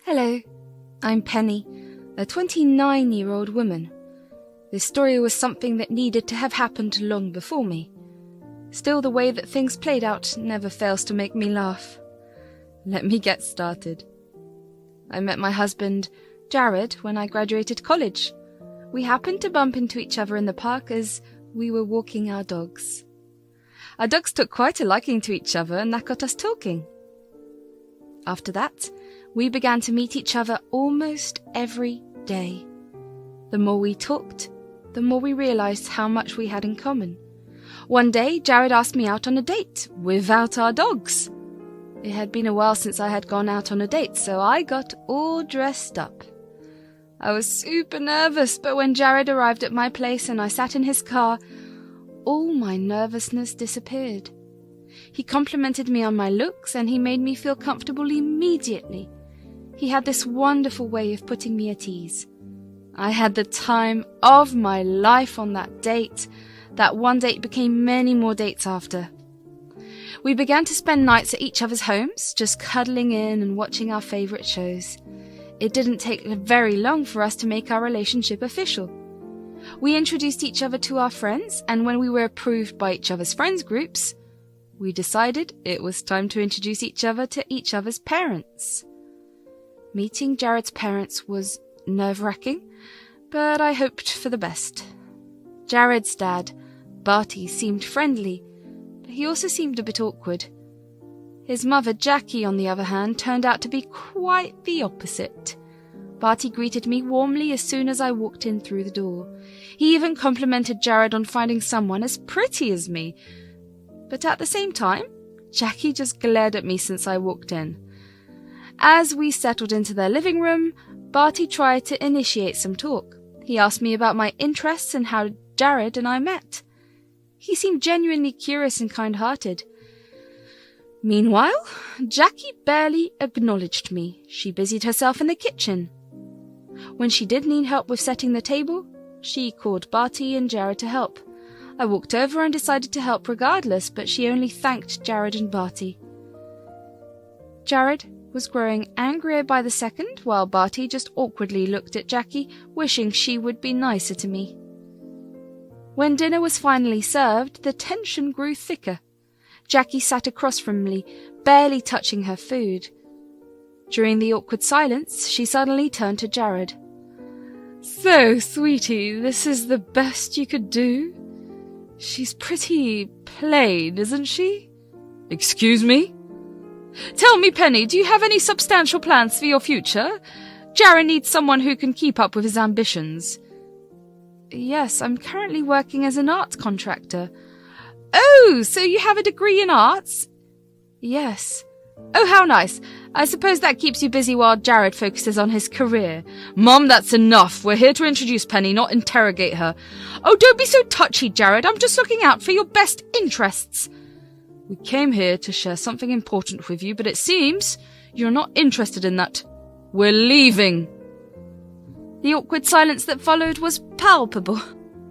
Hello, I'm Penny, a 29-year-old woman. This story was something that needed to have happened long before me. Still, the way that things played out never fails to make me laugh. Let me get started. I met my husband, Jared, when I graduated college. We happened to bump into each other in the park as we were walking our dogs. Our dogs took quite a liking to each other, and that got us talking. After that, we began to meet each other almost every day. The more we talked, the more we realized how much we had in common. One day, Jared asked me out on a date without our dogs. It had been a while since I had gone out on a date, so I got all dressed up. I was super nervous, but when Jared arrived at my place and I sat in his car, all my nervousness disappeared. He complimented me on my looks and he made me feel comfortable immediately. He had this wonderful way of putting me at ease. I had the time of my life on that date. That one date became many more dates after. We began to spend nights at each other's homes, just cuddling in and watching our favourite shows. It didn't take very long for us to make our relationship official. We introduced each other to our friends, and when we were approved by each other's friends groups, we decided it was time to introduce each other to each other's parents. Meeting Jared's parents was nerve-wracking, but I hoped for the best. Jared's dad, Barty, seemed friendly, but he also seemed a bit awkward. His mother, Jackie, on the other hand, turned out to be quite the opposite. Barty greeted me warmly as soon as I walked in through the door. He even complimented Jared on finding someone as pretty as me. But at the same time, Jackie just glared at me since I walked in. As we settled into their living room, Barty tried to initiate some talk. He asked me about my interests and how Jared and I met. He seemed genuinely curious and kind-hearted. Meanwhile, Jackie barely acknowledged me. She busied herself in the kitchen. When she did need help with setting the table, she called Barty and Jared to help. I walked over and decided to help regardless, but she only thanked Jared and Barty. Jared was growing angrier by the second, while Barty just awkwardly looked at Jackie, wishing she would be nicer to me. When dinner was finally served, the tension grew thicker. Jackie sat across from me, barely touching her food. During the awkward silence, she suddenly turned to Jared. "So, sweetie, this is the best you could do? She's pretty plain, isn't she?" "Excuse me?" "Tell me, Penny, do you have any substantial plans for your future? Jared needs someone who can keep up with his ambitions." "Yes, I'm currently working as an art contractor." "Oh, so you have a degree in arts?" "Yes." "Oh, how nice. I suppose that keeps you busy while Jared focuses on his career." "Mum, that's enough. We're here to introduce Penny, not interrogate her." "Oh, don't be so touchy, Jared. I'm just looking out for your best interests." "We came here to share something important with you, but it seems you're not interested in that. We're leaving." The awkward silence that followed was palpable.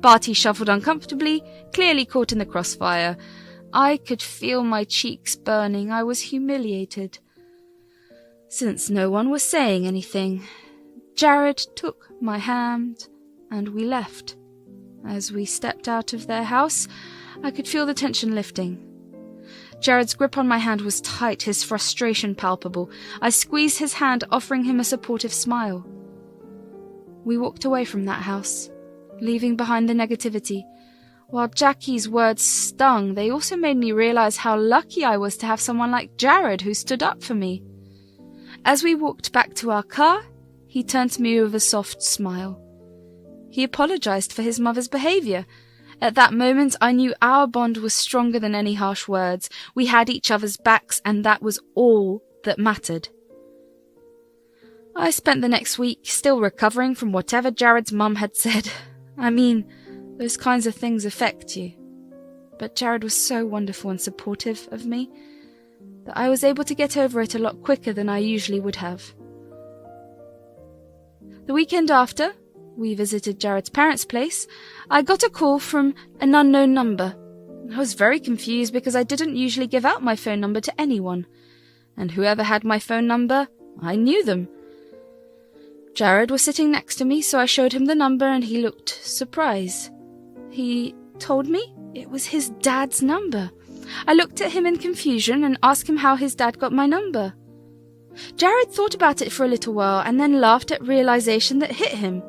Barty shuffled uncomfortably, clearly caught in the crossfire. I could feel my cheeks burning. I was humiliated. Since no one was saying anything, Jared took my hand and we left. As we stepped out of their house, I could feel the tension lifting. Jared's grip on my hand was tight, his frustration palpable. I squeezed his hand, offering him a supportive smile. We walked away from that house, leaving behind the negativity. While Jackie's words stung, they also made me realize how lucky I was to have someone like Jared who stood up for me. As we walked back to our car, he turned to me with a soft smile. He apologized for his mother's behavior. At that moment, I knew our bond was stronger than any harsh words. We had each other's backs, and that was all that mattered. I spent the next week still recovering from whatever Jared's mum had said. I mean, those kinds of things affect you. But Jared was so wonderful and supportive of me that I was able to get over it a lot quicker than I usually would have. The weekend after we visited Jared's parents' place, I got a call from an unknown number. I was very confused because I didn't usually give out my phone number to anyone. And whoever had my phone number, I knew them. Jared was sitting next to me, so I showed him the number and he looked surprised. He told me it was his dad's number. I looked at him in confusion and asked him how his dad got my number. Jared thought about it for a little while and then laughed at realization that hit him.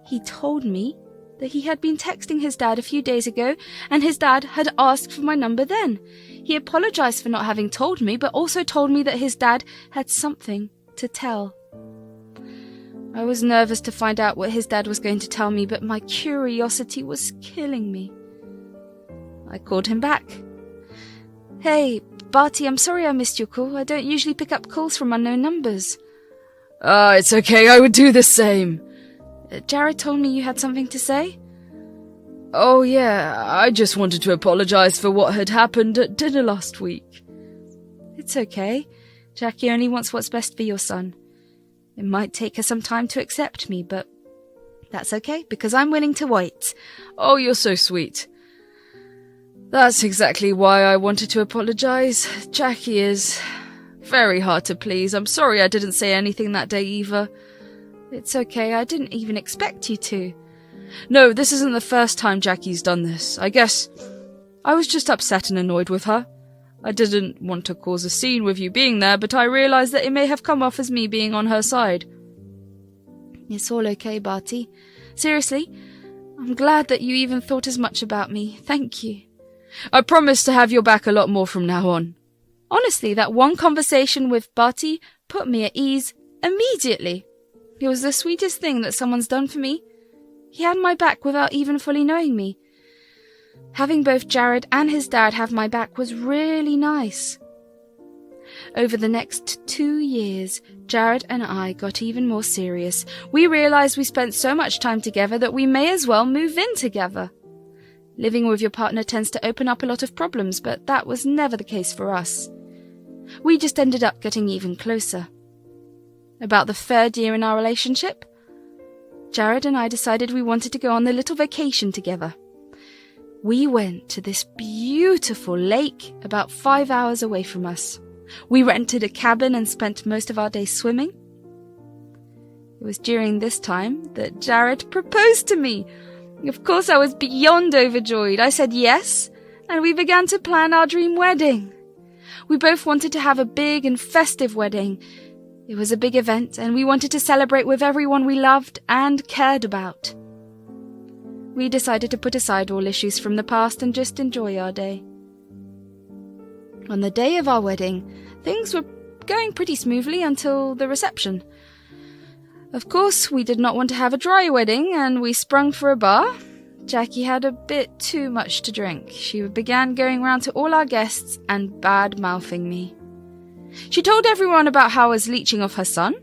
He told me that he had been texting his dad a few days ago and his dad had asked for my number then. He apologized for not having told me, but also told me that his dad had something to tell. I was nervous to find out what his dad was going to tell me, but my curiosity was killing me. I called him back. Hey, Barty, I'm sorry I missed your call. I don't usually pick up calls from unknown numbers. It's okay, I would do the same. Jared told me you had something to say? Oh yeah, I just wanted to apologize for what had happened at dinner last week. It's okay. Jackie only wants what's best for your son. It might take her some time to accept me, but that's okay, because I'm willing to wait. Oh, you're so sweet. That's exactly why I wanted to apologize. Jackie is very hard to please. I'm sorry I didn't say anything that day either. It's okay, I didn't even expect you to. No, this isn't the first time Jackie's done this. I guess I was just upset and annoyed with her. I didn't want to cause a scene with you being there, but I realized that it may have come off as me being on her side. It's all okay, Barty. Seriously, I'm glad that you even thought as much about me. Thank you. I promise to have your back a lot more from now on. Honestly, that one conversation with Barty put me at ease immediately. It was the sweetest thing that someone's done for me. He had my back without even fully knowing me. Having both Jared and his dad have my back was really nice. Over the next 2 years, Jared and I got even more serious. We realized we spent so much time together that we may as well move in together. Living with your partner tends to open up a lot of problems, but that was never the case for us. We just ended up getting even closer. About the 3rd year in our relationship, Jared and I decided we wanted to go on a little vacation together. We went to this beautiful lake about 5 hours away from us. We rented a cabin and spent most of our day swimming. It was during this time that Jared proposed to me. Of course, I was beyond overjoyed. I said yes, and we began to plan our dream wedding. We both wanted to have a big and festive wedding. It was a big event, and we wanted to celebrate with everyone we loved and cared about. We decided to put aside all issues from the past and just enjoy our day. On the day of our wedding, things were going pretty smoothly until the reception. Of course, we did not want to have a dry wedding, and we sprung for a bar. Jackie had a bit too much to drink. She began going round to all our guests and bad-mouthing me. She told everyone about how I was leeching off her son.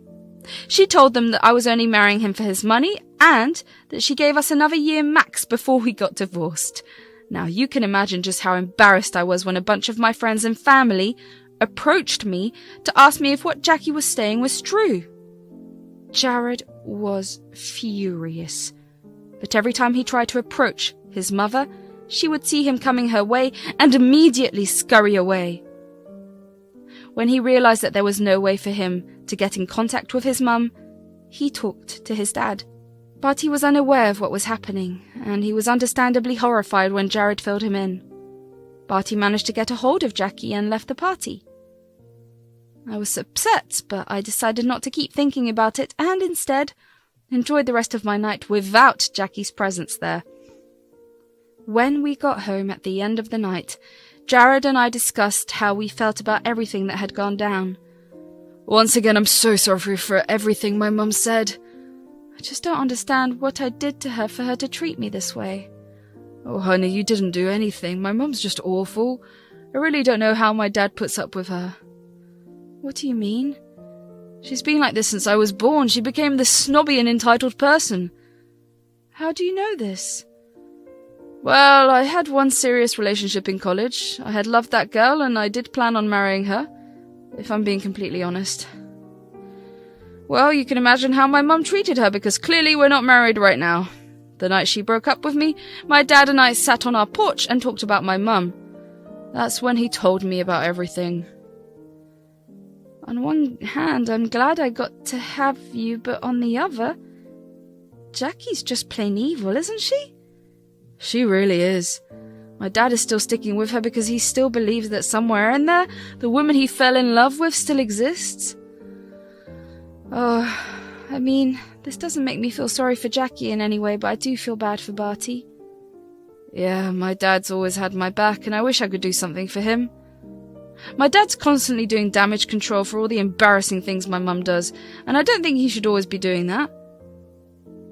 She told them that I was only marrying him for his money, and that she gave us another year max before we got divorced. Now, you can imagine just how embarrassed I was when a bunch of my friends and family approached me to ask me if what Jackie was saying was true. Jared was furious, but every time he tried to approach his mother, she would see him coming her way and immediately scurry away. When he realized that there was no way for him to get in contact with his mum, he talked to his dad. But he was unaware of what was happening, and he was understandably horrified when Jared filled him in. Barty managed to get a hold of Jackie and left the party. I was upset, but I decided not to keep thinking about it and instead enjoyed the rest of my night without Jackie's presence there. When we got home at the end of the night, Jared and I discussed how we felt about everything that had gone down. Once again, I'm so sorry for everything my mum said. I just don't understand what I did to her for her to treat me this way. Oh, honey, you didn't do anything. My mum's just awful. I really don't know how my dad puts up with her. What do you mean? She's been like this since I was born. She became this snobby and entitled person. How do you know this? Well, I had one serious relationship in college. I had loved that girl and I did plan on marrying her, if I'm being completely honest. Well, you can imagine how my mum treated her because clearly we're not married right now. The night she broke up with me, my dad and I sat on our porch and talked about my mum. That's when he told me about everything. On one hand, I'm glad I got to have you, but on the other, Jackie's just plain evil, isn't she? She really is. My dad is still sticking with her because he still believes that somewhere in there, the woman he fell in love with still exists. Oh, I mean, this doesn't make me feel sorry for Jackie in any way, but I do feel bad for Barty. Yeah, my dad's always had my back, and I wish I could do something for him. My dad's constantly doing damage control for all the embarrassing things my mum does, and I don't think he should always be doing that.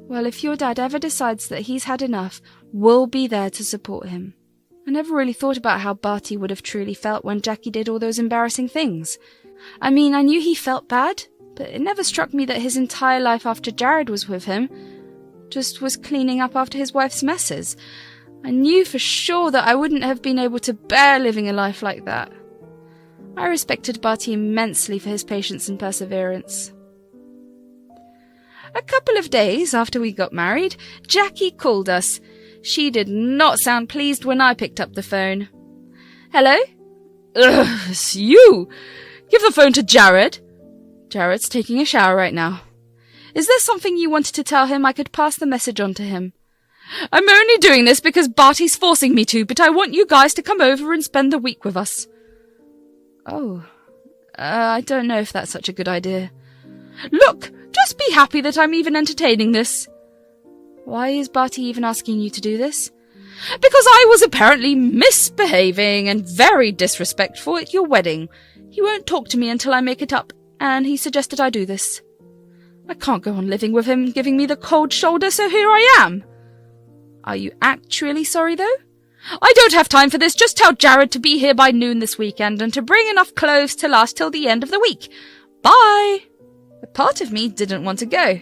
Well, if your dad ever decides that he's had enough, we'll be there to support him. I never really thought about how Barty would have truly felt when Jackie did all those embarrassing things. I mean, I knew he felt bad, but it never struck me that his entire life after Jared was with him just was cleaning up after his wife's messes. I knew for sure that I wouldn't have been able to bear living a life like that. I respected Barty immensely for his patience and perseverance. A couple of days after we got married, Jackie called us. She did not sound pleased when I picked up the phone. Hello? It's you! Give the phone to Jared. Jared's taking a shower right now. Is there something you wanted to tell him? I could pass the message on to him. I'm only doing this because Barty's forcing me to, but I want you guys to come over and spend the week with us. Oh, I don't know if that's such a good idea. Look, just be happy that I'm even entertaining this. Why is Barty even asking you to do this? Because I was apparently misbehaving and very disrespectful at your wedding. He won't talk to me until I make it up, and he suggested I do this. I can't go on living with him giving me the cold shoulder, so here I am. Are you actually sorry, though? I don't have time for this. Just tell Jared to be here by noon this weekend and to bring enough clothes to last till the end of the week. Bye! A part of me didn't want to go.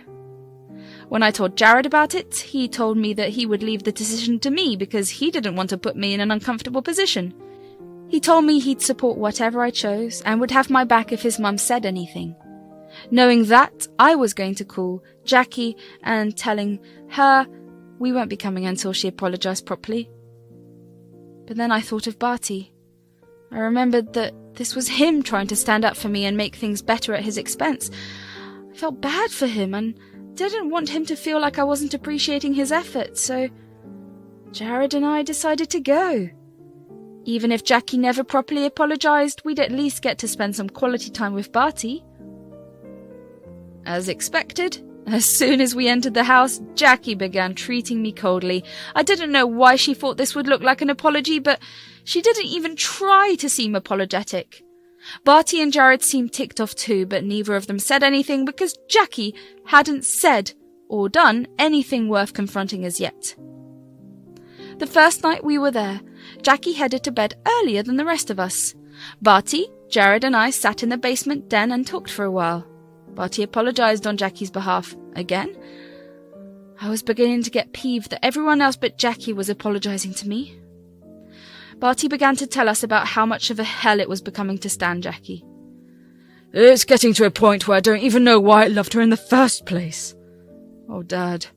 When I told Jared about it, he told me that he would leave the decision to me because he didn't want to put me in an uncomfortable position. He told me he'd support whatever I chose and would have my back if his mum said anything. Knowing that, I was going to call Jackie and telling her we won't be coming until she apologised properly. But then I thought of Barty. I remembered that this was him trying to stand up for me and make things better at his expense. I felt bad for him and didn't want him to feel like I wasn't appreciating his efforts, so Jared and I decided to go. Even if Jackie never properly apologised, we'd at least get to spend some quality time with Barty. As expected, as soon as we entered the house, Jackie began treating me coldly. I didn't know why she thought this would look like an apology, but she didn't even try to seem apologetic. Barty and Jared seemed ticked off too, but neither of them said anything because Jackie hadn't said or done anything worth confronting as yet. The first night we were there, Jackie headed to bed earlier than the rest of us. Barty, Jared and I sat in the basement den and talked for a while. Barty apologised on Jackie's behalf again. I was beginning to get peeved that everyone else but Jackie was apologising to me. Barty began to tell us about how much of a hell it was becoming to stand Jackie. It's getting to a point where I don't even know why I loved her in the first place. Oh, Dad.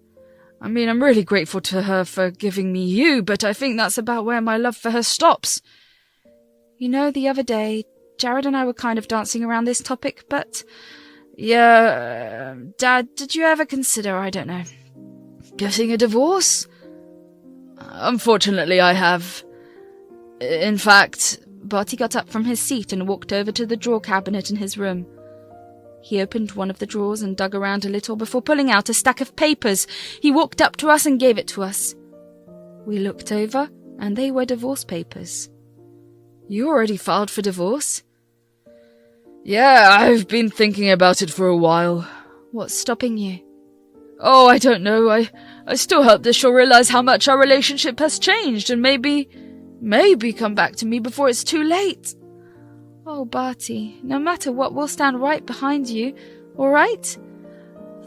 I mean, I'm really grateful to her for giving me you, but I think that's about where my love for her stops. You know, the other day, Jared and I were kind of dancing around this topic, but... Yeah, Dad, did you ever consider, I don't know, getting a divorce? Unfortunately, I have. In fact, Barty got up from his seat and walked over to the drawer cabinet in his room. He opened one of the drawers and dug around a little before pulling out a stack of papers. He walked up to us and gave it to us. We looked over, and they were divorce papers. You already filed for divorce? Yeah, I've been thinking about it for a while. What's stopping you? Oh, I don't know. I still hope that she'll realise how much our relationship has changed and maybe come back to me before it's too late. Oh, Barty, no matter what, we'll stand right behind you, all right?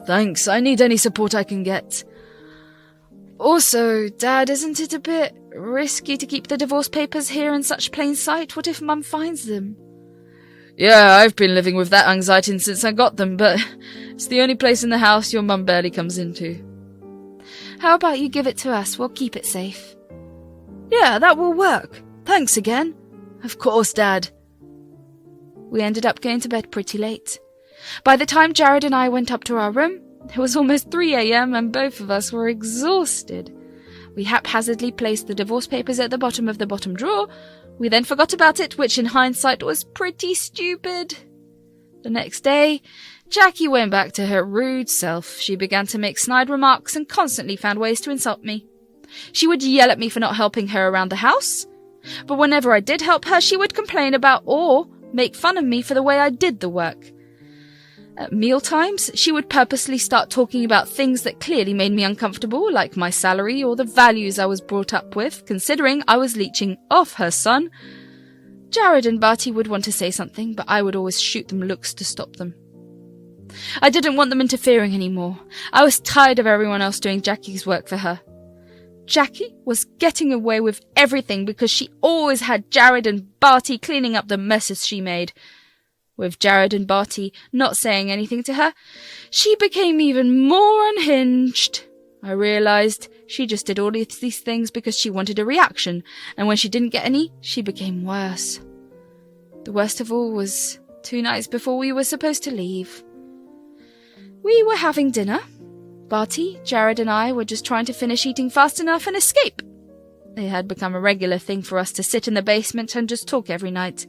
Thanks, I need any support I can get. Also, Dad, isn't it a bit risky to keep the divorce papers here in such plain sight? What if Mum finds them? Yeah, I've been living with that anxiety since I got them, but it's the only place in the house your mum barely comes into. How about you give it to us? We'll keep it safe. Yeah, that will work. Thanks again. Of course, Dad. we ended up going to bed pretty late. By the time Jared and I went up to our room, it was almost 3 a.m. and both of us were exhausted. We haphazardly placed the divorce papers at the bottom of the bottom drawer. We then forgot about it, which in hindsight was pretty stupid. The next day, Jackie went back to her rude self. She began to make snide remarks and constantly found ways to insult me. She would yell at me for not helping her around the house, but whenever I did help her, she would complain about or make fun of me for the way I did the work. At mealtimes, she would purposely start talking about things that clearly made me uncomfortable, like my salary or the values I was brought up with, considering I was leeching off her son. Jared and Barty would want to say something, but I would always shoot them looks to stop them. I didn't want them interfering anymore. I was tired of everyone else doing Jackie's work for her. Jackie was getting away with everything because she always had Jared and Barty cleaning up the messes she made. With Jared and Barty not saying anything to her, she became even more unhinged. I realized she just did all these things because she wanted a reaction, and when she didn't get any, she became worse. The worst of all was 2 nights before we were supposed to leave. We were having dinner. Barty, Jared and I were just trying to finish eating fast enough and escape. It had become a regular thing for us to sit in the basement and just talk every night.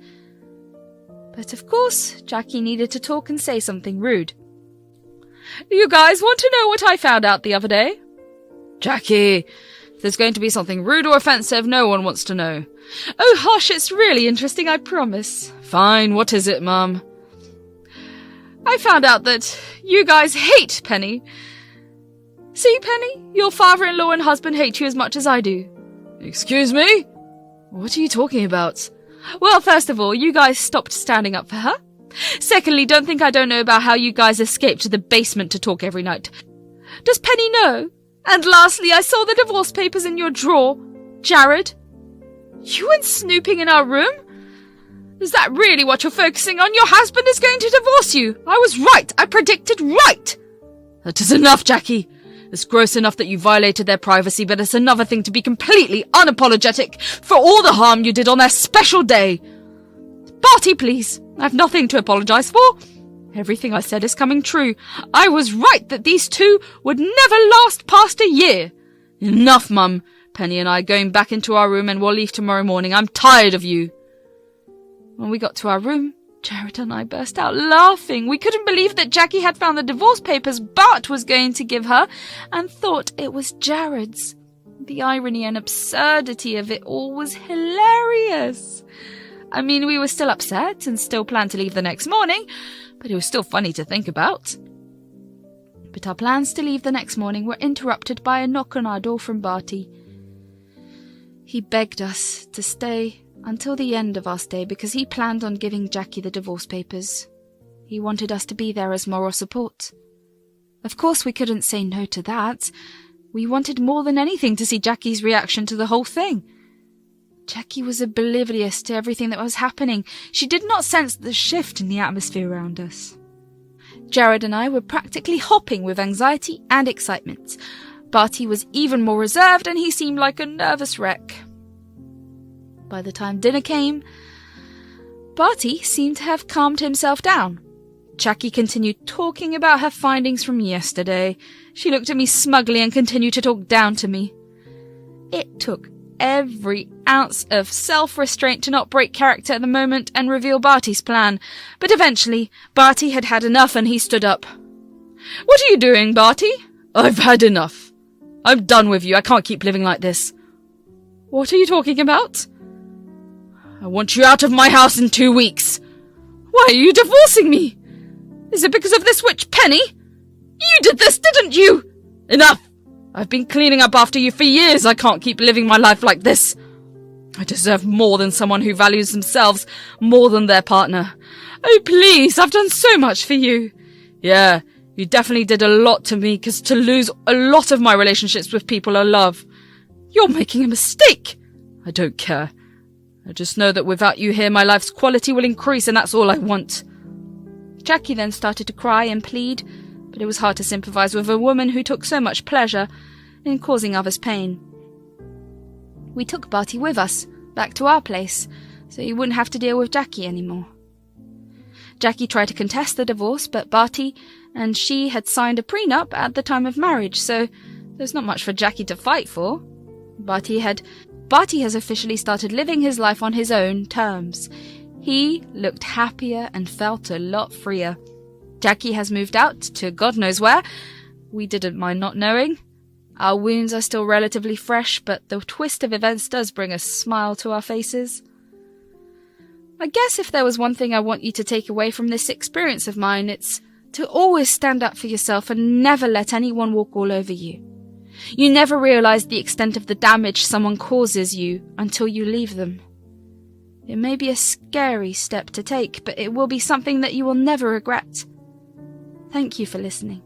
But of course, Jackie needed to talk and say something rude. "You guys want to know what I found out the other day?" "Jackie, if there's going to be something rude or offensive, no one wants to know." "Oh hush, it's really interesting, I promise." "Fine, what is it, Mum?" "I found out that you guys hate Penny. See, Penny, your father-in-law and husband hate you as much as I do." "Excuse me? What are you talking about?" "Well, first of all, you guys stopped standing up for her. Secondly, don't think I don't know about how you guys escaped to the basement to talk every night. Does Penny know? And lastly, I saw the divorce papers in your drawer. Jared, you went snooping in our room? Is that really what you're focusing on? Your husband is going to divorce you. I was right. I predicted right." "That is enough, Jackie. It's gross enough that you violated their privacy, but it's another thing to be completely unapologetic for all the harm you did on their special day." "Barty, please. I have nothing to apologize for. Everything I said is coming true. I was right that these two would never last past a year." "Enough, Mum. Penny and I are going back into our room and we'll leave tomorrow morning. I'm tired of you." When we got to our room, Jared and I burst out laughing. We couldn't believe that Jackie had found the divorce papers Bart was going to give her and thought it was Jared's. The irony and absurdity of it all was hilarious. I mean, we were still upset and still planned to leave the next morning, but it was still funny to think about. But our plans to leave the next morning were interrupted by a knock on our door from Barty. He begged us to stay until the end of our stay because he planned on giving Jackie the divorce papers. He wanted us to be there as moral support. Of course, we couldn't say no to that. We wanted more than anything to see Jackie's reaction to the whole thing. Jackie was oblivious to everything that was happening. She did not sense the shift in the atmosphere around us. Jared and I were practically hopping with anxiety and excitement. Barty was even more reserved and he seemed like a nervous wreck. By the time dinner came, Barty seemed to have calmed himself down. Jackie continued talking about her findings from yesterday. She looked at me smugly and continued to talk down to me. It took every ounce of self-restraint to not break character at the moment and reveal Barty's plan, but eventually Barty had had enough and he stood up. "What are you doing, Barty?" "I've had enough. I'm done with you. I can't keep living like this." "What are you talking about?" "I want you out of my house in 2 weeks." "Why are you divorcing me? Is it because of this witch Penny? You did this, didn't you?" "Enough! I've been cleaning up after you for years. I can't keep living my life like this. I deserve more than someone who values themselves more than their partner." "Oh, please, I've done so much for you." "Yeah, you definitely did a lot to me, because to lose a lot of my relationships with people I love." "You're making a mistake." "I don't care. I just know that without you here, my life's quality will increase, and that's all I want." Jackie then started to cry and plead, but it was hard to sympathize with a woman who took so much pleasure in causing others pain. We took Barty with us, back to our place, so he wouldn't have to deal with Jackie anymore. Jackie tried to contest the divorce, but Barty and she had signed a prenup at the time of marriage, so there's not much for Jackie to fight for. Barty has officially started living his life on his own terms. He looked happier and felt a lot freer. Jackie has moved out to God knows where. We didn't mind not knowing. Our wounds are still relatively fresh, but the twist of events does bring a smile to our faces. I guess if there was one thing I want you to take away from this experience of mine, it's to always stand up for yourself and never let anyone walk all over you. You never realize the extent of the damage someone causes you until you leave them. It may be a scary step to take, but it will be something that you will never regret. Thank you for listening.